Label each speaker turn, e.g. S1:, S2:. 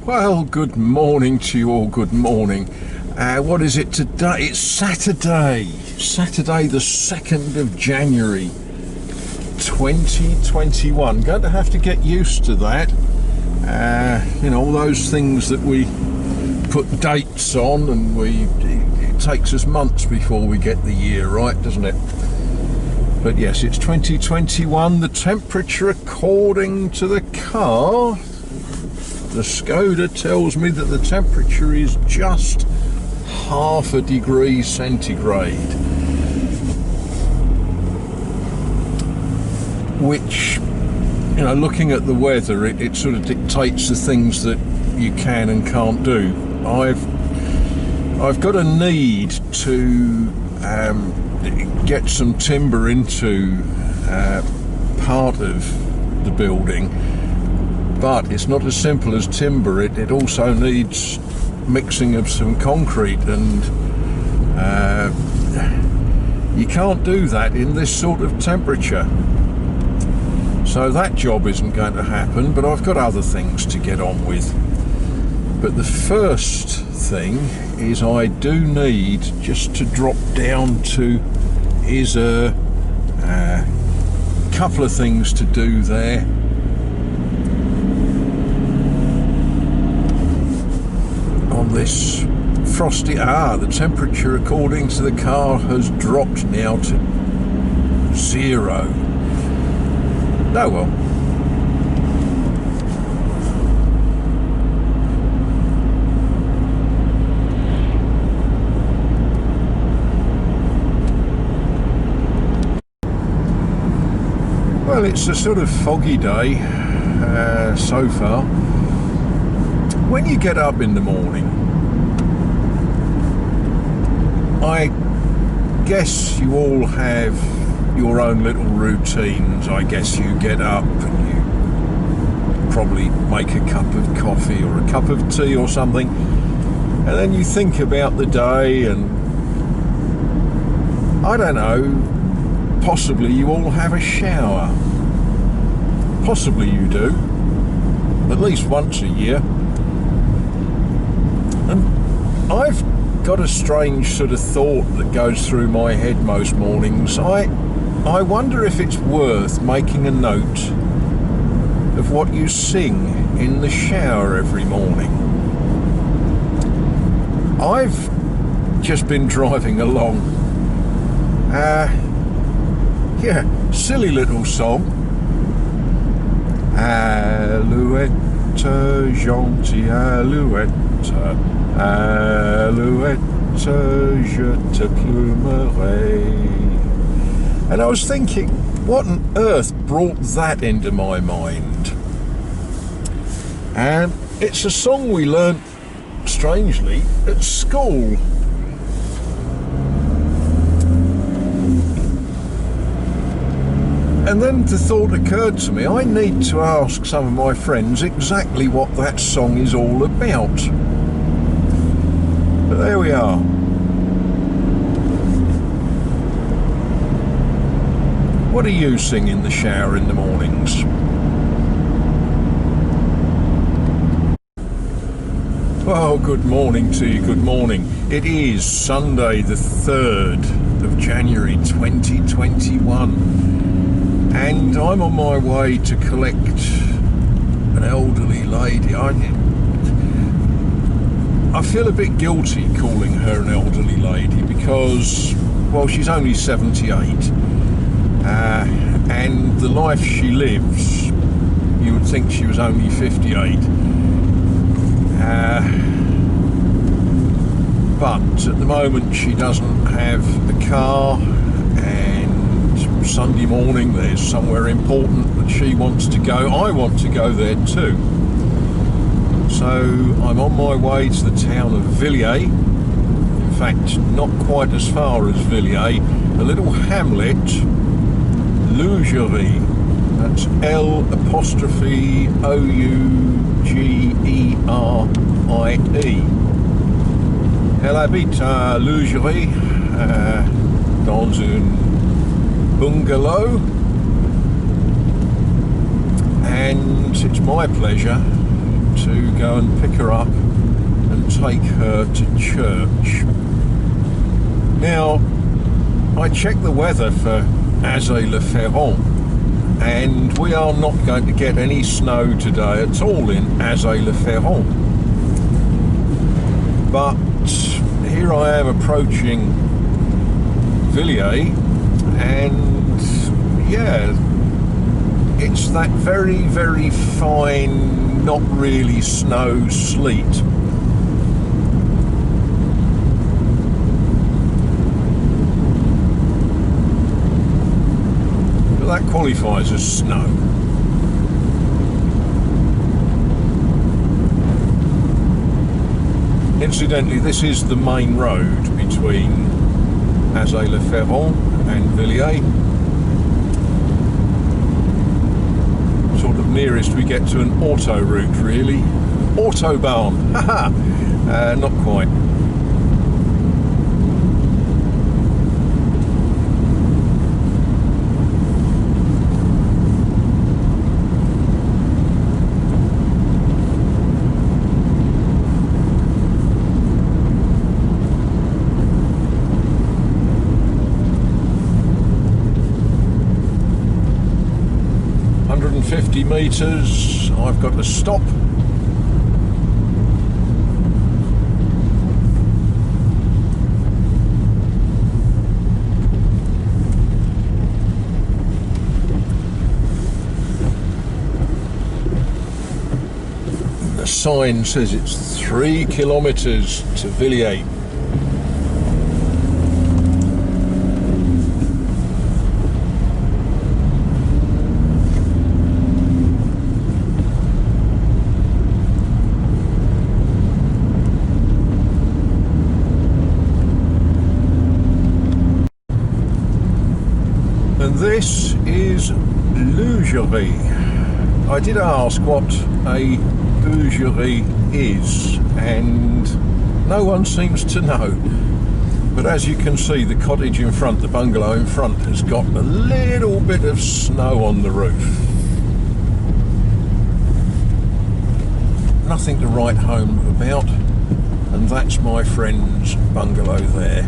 S1: Well, good morning to you all, good morning. What is it today? It's Saturday the 2nd of January 2021. Going to have to get used to that. All those things that we put dates on and it takes us months before we get the year right, doesn't it? But yes, it's 2021. The temperature, according to the car, the Skoda tells me that the temperature is just half a degree centigrade, which, looking at the weather, it sort of dictates the things that you can and can't do. I've got a need to get some timber into part of the building, but it's not as simple as timber. It also needs mixing of some concrete, and you can't do that in this sort of temperature. So that job isn't going to happen, but I've got other things to get on with. But the first thing is I do need just to drop down to is a couple of things to do there. On this frosty, the temperature according to the car has dropped now to 0. Oh well. Well, it's a sort of foggy day so far. When you get up in the morning, I guess you all have your own little routines. I guess you get up and you probably make a cup of coffee or a cup of tea or something, and then you think about the day, and I don't know, possibly you all have a shower. Possibly you do, at least once a year. And I've got a strange sort of thought that goes through my head most mornings. I wonder if it's worth making a note of what you sing in the shower every morning. I've just been driving along. Silly little song. Alouette, gentille alouette, alouette, je te plumerai. And I was thinking, what on earth brought that into my mind? And it's a song we learnt, strangely, at school. And then the thought occurred to me, I need to ask some of my friends exactly what that song is all about. But there we are. What do you sing in the shower in the mornings? Well, good morning to you, good morning. It is Sunday the 3rd of January 2021. And I'm on my way to collect an elderly lady. I feel a bit guilty calling her an elderly lady because, well, she's only 78. And the life she lives, you would think she was only 58. But at the moment she doesn't have a car, and Sunday morning there's somewhere important that she wants to go. I want to go there too. So I'm on my way to the town of Villiers. In fact, not quite as far as Villiers, a little hamlet, Lougerie. That's L''Ougerie. Elle habite à Lougerie, dans une bungalow, and it's my pleasure to to go and pick her up and take her to church. Now, I checked the weather for Azay-le-Ferron, and we are not going to get any snow today at all in Azay-le-Ferron. But here I am approaching Villiers, and yeah, it's that very, very fine, not really snow, sleet. But that qualifies as snow. Incidentally, this is the main road between Azay-le-Ferron and Villiers. Sort of nearest we get to an auto route, really. Autobahn, haha, not quite. .50 metres, I've got to stop. The sign says it's 3 kilometres to Villiers. And this is bougerie. I did ask what a bougerie is, and no one seems to know. But as you can see, the cottage in front, the bungalow in front, has got a little bit of snow on the roof. Nothing to write home about, and that's my friend's bungalow there.